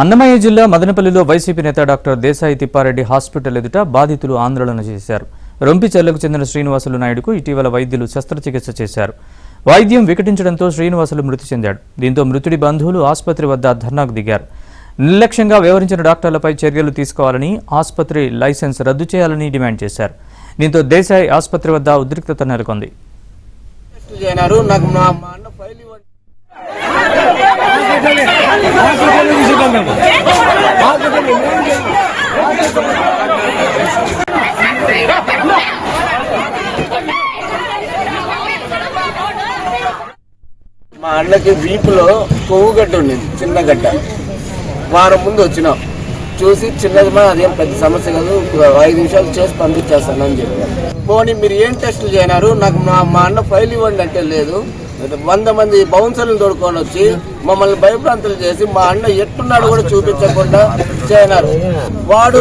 అన్నమయ్య జిల్లా మదనపల్లిలో వైసీపీ నేత డాక్టర్ దేశాయి తిప్పారెడ్డి హాస్పిటల్ ఎదుట బాధితులు ఆందోళన చేశారు. రొంపిచెర్లకు చెందిన శ్రీనివాసులు నాయుడుకు ఇటీవల వైద్యులు శస్త్రచికిత్స చేశారు. వైద్యం వికటించడంతో శ్రీనివాసులు మృతి చెందాడు. దీంతో మృతుడి బంధువులు ఆసుపత్రి వద్ద ధర్నాకు దిగారు. నిర్లక్ష్యంగా వ్యవహరించిన డాక్టర్లపై చర్యలు తీసుకోవాలని, ఆసుపత్రి లైసెన్స్ రద్దు చేయాలని డిమాండ్ చేశారు. దీంతో దేశాయి ఆసుపత్రి వద్ద ఉద్రిక్తత నెలకొంది. మా అన్నకి వీపులో కొవ్వు గడ్డ ఉండింది, చిన్న గడ్డ. వారం ముందు వచ్చినాం, చూసి చిన్నది అదేం పెద్ద సమస్య కాదు, 5 నిమిషాలు చేసి పంపించేస్తానని చెప్పారు. పోనీ మీరు ఏం టెస్టులు చేయనారు, నాకు మా అన్న ఫైల్ ఇవ్వండి అంటే లేదు. 100 మంది బౌన్సర్లు తోడుకొని వచ్చి మమ్మల్ని భయభ్రాంతులు చేసి మా అన్న ఎట్టున్నాడు కూడా చూపించకుండా చేయనారు. వాడు